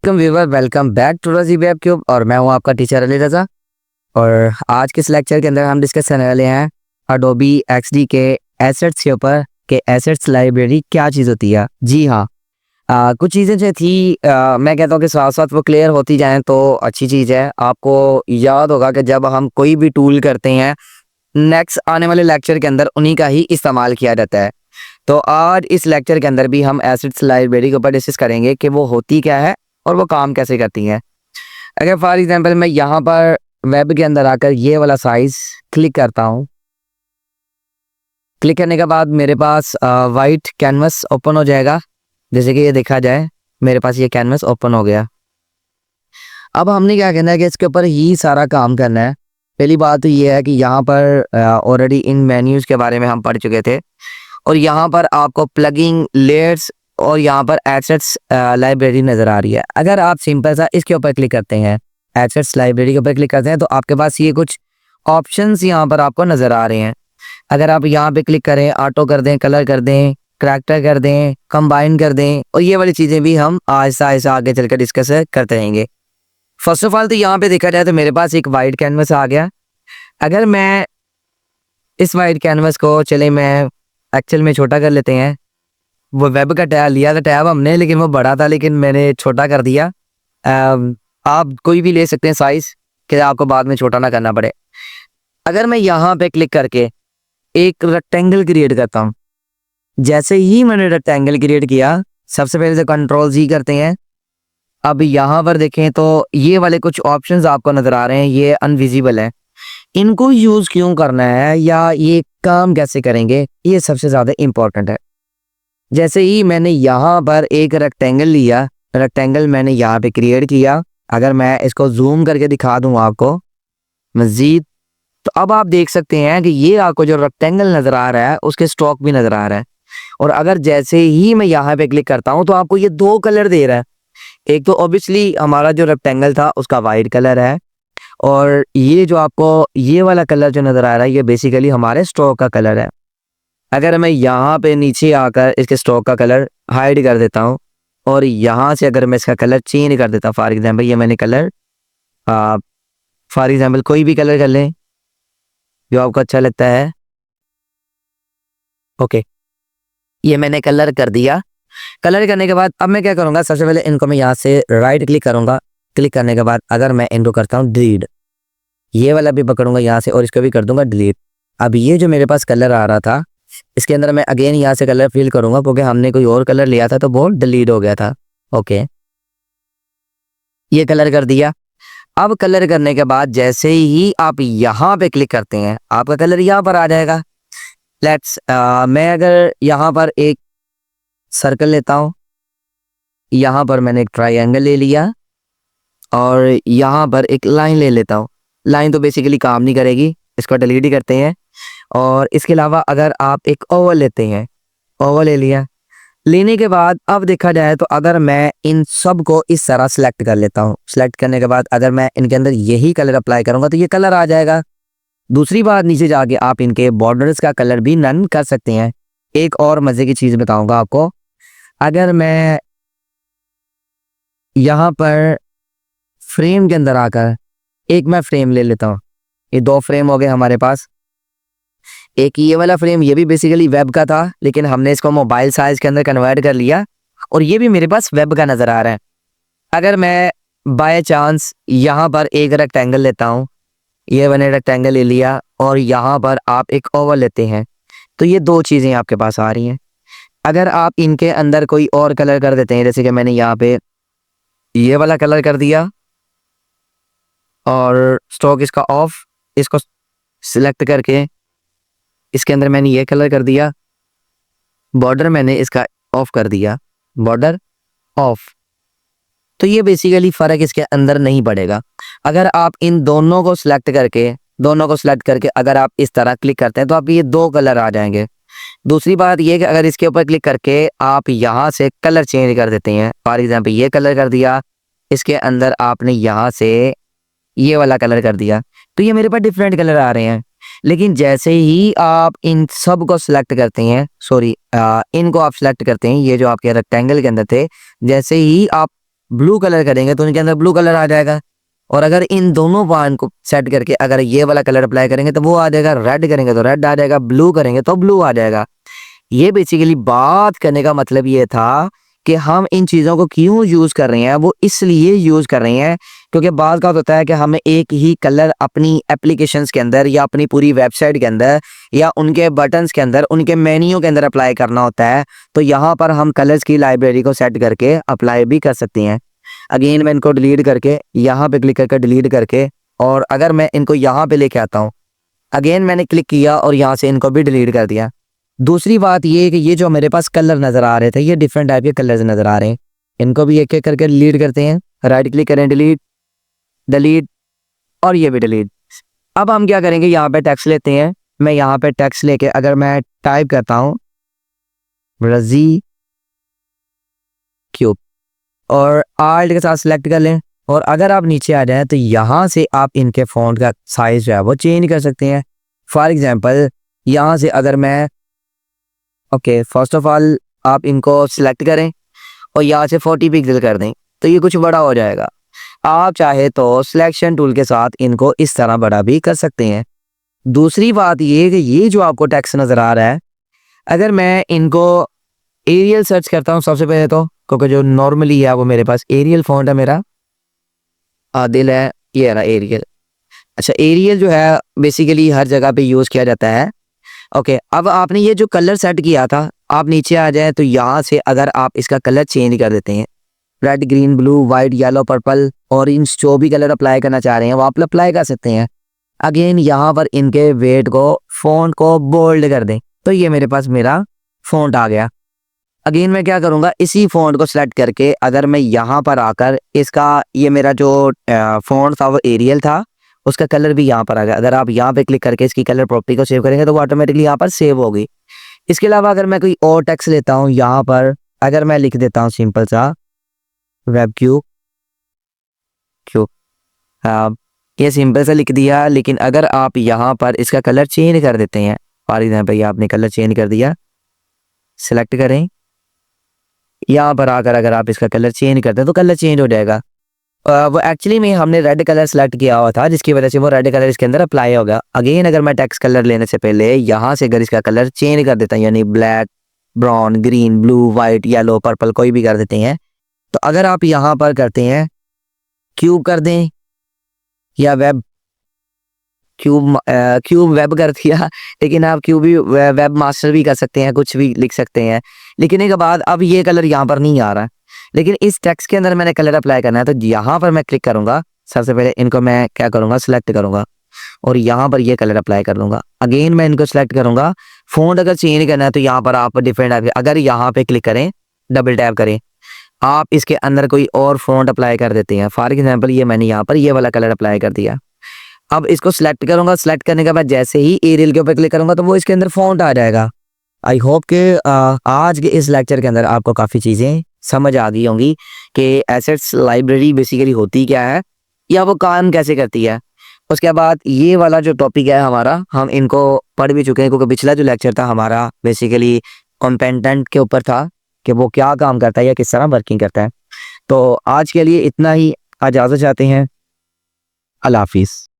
Welcome viewer, welcome back to Raji Web Cube. और मैं हूं आपका टीचर अली रजा। और आज के इस लेक्चर के अंदर हम डिस्कस करने वाले हैं अडोबी एक्सडी के एसेट्स के ऊपर कि एसेट्स लाइब्रेरी क्या चीज़ होती है। जी हाँ, कुछ चीज़ें जो थी मैं कहता हूँ कि साथ साथ वो क्लियर होती जाएं तो अच्छी चीज़ है। आपको याद होगा कि जब हम कोई भी टूल करते हैं नेक्स्ट आने वाले लेक्चर के अंदर उन्हीं का ही इस्तेमाल किया जाता है। तो आज इस लेक्चर के अंदर भी हम एसेट्स लाइब्रेरी के ऊपर डिस्कस करेंगे कि वो होती क्या है और वो काम कैसे करती हैं। अगर फॉर एग्जांपल मैं यहाँ पर वेब के अंदर आकर ये वाला साइज क्लिक करता हूँ, क्लिक करने के बाद मेरे पास वाइट कैनवस ओपन हो जाएगा। जैसे कि ये देखा जाए मेरे पास ये कैनवस ओपन हो गया। अब हमने क्या करना है कि इसके ऊपर ही सारा काम करना है। पहली बात तो ये है कि यहाँ पर ऑलरेडी इन मेन्यूज़ के बारे में हम पढ़ चुके थे और यहाँ पर आपको प्लगिंग लेयर्स और यहाँ पर एसेट्स लाइब्रेरी नज़र आ रही है। अगर आप सिंपल सा इसके ऊपर क्लिक करते हैं, एसेट्स लाइब्रेरी के ऊपर क्लिक करते हैं, तो आपके पास ये कुछ ऑप्शंस यहाँ पर आपको नज़र आ रहे हैं। अगर आप यहाँ पे क्लिक करें, ऑटो कर दें, कलर कर दें, करैक्टर कर दें, कंबाइन कर दें, और ये वाली चीज़ें भी हम आहिस्ता आहिस्ता आगे चलकर डिस्कस करते रहेंगे। फर्स्ट ऑफ ऑल तो यहाँ पे देखा जाए तो मेरे पास एक वाइट कैनवस आ गया। अगर मैं इस वाइट कैनवस को मैं एक्चुअल में छोटा कर लेते हैं। वो वेब का टैब लिया था टैब हमने, लेकिन वो बड़ा था, लेकिन मैंने छोटा कर दिया। आप कोई भी ले सकते हैं साइज कि आपको बाद में छोटा ना करना पड़े। अगर मैं यहाँ पे क्लिक करके एक रेक्टेंगल क्रिएट करता हूँ, जैसे ही मैंने रेक्टेंगल क्रिएट किया, सबसे पहले से कंट्रोल जी करते हैं। अब यहाँ पर देखें तो ये वाले कुछ ऑप्शंस आपको नजर आ रहे हैं, ये अनविजिबल है। इनको यूज क्यों करना है या ये काम कैसे करेंगे, ये सबसे ज्यादा इंपॉर्टेंट है। जैसे ही मैंने यहाँ पर एक रेक्टेंगल लिया, रेक्टेंगल मैंने यहाँ पे क्रिएट किया। अगर मैं इसको जूम करके दिखा दूँ आपको मजीद, तो अब आप देख सकते हैं कि ये आपको जो रेक्टेंगल नजर आ रहा है उसके स्ट्रोक भी नजर आ रहा है। और अगर जैसे ही मैं यहाँ पे क्लिक करता हूँ तो आपको ये दो कलर दे रहा है। एक तो ऑब्वियसली हमारा जो रेक्टेंगल था उसका वाइट कलर है, और ये जो आपको ये वाला कलर जो नजर आ रहा है ये बेसिकली हमारे स्ट्रोक का कलर है। अगर मैं यहाँ पे नीचे आकर इसके स्ट्रोक का कलर हाइड कर देता हूँ और यहाँ से अगर मैं इसका कलर चेंज कर देता हूँ, फॉर एग्जांपल ये मैंने कलर फॉर एग्जांपल कोई भी कलर कर लें जो आपको अच्छा लगता है। ओके, ये मैंने कलर कर दिया। कलर करने के बाद अब मैं क्या करूँगा, सबसे पहले इनको मैं यहाँ से राइट क्लिक करूँगा। क्लिक करने के बाद अगर मैं इनको करता हूँ डिलीट, ये वाला भी पकड़ूंगा यहाँ से और इसको भी कर दूंगा डिलीट। अब ये जो मेरे पास कलर आ रहा था इसके अंदर मैं अगेन यहाँ से कलर फिल करूंगा क्योंकि हमने कोई और कलर लिया था तो वो डिलीट हो गया था। ओके, ये कलर कर दिया। अब कलर करने के बाद जैसे ही आप यहाँ पे क्लिक करते हैं आपका कलर यहाँ पर आ जाएगा। मैं अगर यहाँ पर एक सर्कल लेता हूँ, यहाँ पर मैंने एक ट्राइंगल ले लिया और यहाँ पर एक लाइन ले लेता हूँ। लाइन तो बेसिकली काम नहीं करेगी, इसको डिलीट ही करते हैं। और इसके अलावा अगर आप एक ओवल लेते हैं, ओवल ले लिया। लेने के बाद अब देखा जाए तो अगर मैं इन सब को इस तरह सेलेक्ट कर लेता हूँ, सेलेक्ट करने के बाद अगर मैं इनके अंदर यही कलर अप्लाई करूंगा तो ये कलर आ जाएगा। दूसरी बात, नीचे जाके आप इनके बॉर्डर्स का कलर भी नन कर सकते हैं। एक और मजे की चीज बताऊंगा आपको, अगर मैं यहाँ पर फ्रेम के अंदर आकर एक मैं फ्रेम ले लेता हूँ, ये दो फ्रेम हो गए हमारे पास। एक ये वाला फ्रेम ये भी बेसिकली वेब का था, लेकिन हमने इसको मोबाइल साइज के अंदर कन्वर्ट कर लिया और ये भी मेरे पास वेब का नजर आ रहा है। अगर मैं बाय चांस यहाँ पर एक रेक्टेंगल लेता हूँ, ये मैंने रेक्टेंगल ले लिया और यहाँ पर आप एक ओवल लेते हैं, तो ये दो चीज़ें आपके पास आ रही हैं। अगर आप इनके अंदर कोई और कलर कर देते हैं, जैसे कि मैंने यहाँ पे ये वाला कलर कर दिया और स्ट्रोक इसका ऑफ, इसको सिलेक्ट करके इसके अंदर मैंने ये कलर कर दिया, बॉर्डर मैंने इसका ऑफ कर दिया, बॉर्डर ऑफ, तो ये बेसिकली फ़र्क इसके अंदर नहीं पड़ेगा। अगर आप इन दोनों को सिलेक्ट करके अगर आप इस तरह क्लिक करते हैं तो आप ये दो कलर आ जाएंगे। दूसरी बात ये कि अगर इसके ऊपर क्लिक करके आप यहाँ से कलर चेंज कर देते हैं, फॉर एग्जाम्पल ये कलर कर दिया, इसके अंदर आपने यहाँ से ये वाला कलर कर दिया, तो ये मेरे पास डिफरेंट कलर आ रहे हैं। लेकिन जैसे ही आप इन सब को सिलेक्ट करते हैं, इनको आप सिलेक्ट करते हैं, ये जो आपके रेक्टेंगल के अंदर थे, जैसे ही आप ब्लू कलर करेंगे तो उनके अंदर ब्लू कलर आ जाएगा। और अगर इन दोनों पॉइंट को सेट करके अगर ये वाला कलर अप्लाई करेंगे तो वो आ जाएगा, रेड करेंगे तो रेड आ जाएगा, ब्लू करेंगे तो ब्लू आ जाएगा। ये बेसिकली बात करने का मतलब ये था कि हम इन चीज़ों को क्यों यूज़ कर रहे हैं, वो इसलिए यूज़ कर रहे हैं क्योंकि बात का होता है कि हमें एक ही कलर अपनी एप्लीकेशंस के अंदर या अपनी पूरी वेबसाइट के अंदर या उनके बटन्स के अंदर, उनके मेन्यू के अंदर अप्लाई करना होता है। तो यहाँ पर हम कलर्स की लाइब्रेरी को सेट करके अप्लाई भी कर सकते हैं। अगेन मैं इनको डिलीट करके यहाँ पे क्लिक करके डिलीट करके, और अगर मैं इनको यहाँ पे लेके आता हूँ, अगेन मैंने क्लिक किया और यहाँ से इनको भी डिलीट कर दिया। दूसरी बात ये है कि ये जो मेरे पास कलर नज़र आ रहे थे, ये डिफरेंट टाइप के कलर्स नज़र आ रहे हैं, इनको भी एक एक करके डिलीट करते हैं। राइट क्लिक करें, डिलीट, डिलीट, और ये भी डिलीट। अब हम क्या करेंगे, यहाँ पे टेक्स्ट लेते हैं। मैं यहाँ पे टेक्स्ट लेके अगर मैं टाइप करता हूँ रजी क्यूब और आल्ट के साथ सिलेक्ट कर लें, और अगर आप नीचे आ जाएं तो यहाँ से आप इनके फ़ॉन्ट का साइज जो है वो चेंज कर सकते हैं। फॉर एग्जांपल यहाँ से अगर मैं फर्स्ट ऑफ ऑल आप इनको सिलेक्ट करें और यहाँ से 40 पिक्सल कर दें तो ये कुछ बड़ा हो जाएगा। आप चाहे तो सिलेक्शन टूल के साथ इनको इस तरह बड़ा भी कर सकते हैं। दूसरी बात ये कि ये जो आपको टेक्स्ट नज़र आ रहा है, अगर मैं इनको एरियल सर्च करता हूँ सबसे पहले तो, क्योंकि जो नॉर्मली है वो मेरे पास एरियल फॉन्ट है, मेरा आदिल है, ये है ना एरियल। अच्छा, एरियल जो है बेसिकली हर जगह पे यूज़ किया जाता है। अब आपने ये जो कलर सेट किया था, आप नीचे आ जाए तो यहाँ से अगर आप इसका कलर चेंज कर देते हैं, red, green, blue, white, yellow, purple, orange, जो भी कलर अप्लाई करना चाह रहे हैं वो आप अप्लाई कर सकते हैं। अगेन यहाँ पर इनके वेट को, फ़ॉन्ट को बोल्ड कर दें तो ये मेरे पास मेरा फ़ॉन्ट आ गया। अगेन मैं क्या करूँगा, इसी फ़ॉन्ट को सेलेक्ट करके अगर मैं यहाँ पर आकर इसका, ये मेरा जो फ़ॉन्ट था वो एरियल था, उसका कलर भी यहाँ पर आ गया। अगर आप यहाँ पे क्लिक करके इसकी कलर प्रॉपर्टी को सेव करेंगे तो वो ऑटोमेटिकली यहाँ पर सेव होगी। इसके अलावा अगर मैं कोई और टेक्स्ट लेता हूँ, यहाँ पर अगर मैं लिख देता हूँ सिंपल सा वेब क्यूब, ये सिंपल सा लिख दिया, लेकिन अगर आप यहाँ पर इसका कलर चेंज कर देते हैं, फॉर एग्जाम्पल ये आपने कलर चेंज कर दिया, सिलेक्ट करें, यहाँ पर आकर अगर आप इसका कलर चेंज करते हैं तो कलर चेंज हो जाएगा। वो एक्चुअली में हमने रेड कलर सेलेक्ट किया हुआ था, जिसकी वजह से वो रेड कलर इसके अंदर अप्लाई होगा। अगेन अगर मैं टेक्स्ट कलर लेने से पहले यहाँ से अगर इसका कलर चेंज कर देता हूँ, यानी black, brown, green, blue, white, yellow, purple कोई भी कर देते हैं, तो अगर आप यहाँ पर करते हैं क्यूब कर दें या वेब क्यूब वेब कर दिया, लेकिन आप क्यूब भी वेब मास्टर भी कर सकते हैं, कुछ भी लिख सकते हैं। लिखने के बाद अब ये कलर यहाँ पर नहीं आ रहा है, लेकिन इस टेक्स्ट के अंदर मैंने कलर अप्लाई करना है, तो यहाँ पर मैं क्लिक करूँगा। सबसे पहले इनको मैं क्या करूँगा, सिलेक्ट करूँगा और यहाँ पर ये कलर अप्लाई कर लूँगा। अगेन मैं इनको सिलेक्ट करूँगा। फ़ॉन्ट अगर चेंज करना है तो यहाँ पर आप डिफरेंट, अगर यहाँ पे क्लिक करें, डबल टैप करें, आप इसके अंदर कोई और फ़ॉन्ट अप्लाई कर देते हैं। फॉर एग्जाम्पल ये मैंने यहाँ पर ये वाला कलर अप्लाई कर दिया। अब इसको सिलेक्ट करूँगा, सिलेक्ट करने के बाद जैसे ही एरियल के ऊपर क्लिक करूँगा तो वो इसके अंदर फ़ॉन्ट आ जाएगा। आई होप कि आज के इस लेक्चर के अंदर आपको काफ़ी चीज़ें समझ आ गई होंगी कि एसेट्स लाइब्रेरी बेसिकली होती क्या है या वो काम कैसे करती है। उसके बाद ये वाला जो टॉपिक है हमारा, हम इनको पढ़ भी चुके हैं, क्योंकि पिछला जो लेक्चर था हमारा बेसिकली कंपेटेंट के ऊपर था कि वो क्या काम करता है या किस तरह वर्किंग करता है। तो आज के लिए इतना ही, इजाज़त चाहते हैं। अल्लाह हाफिज़।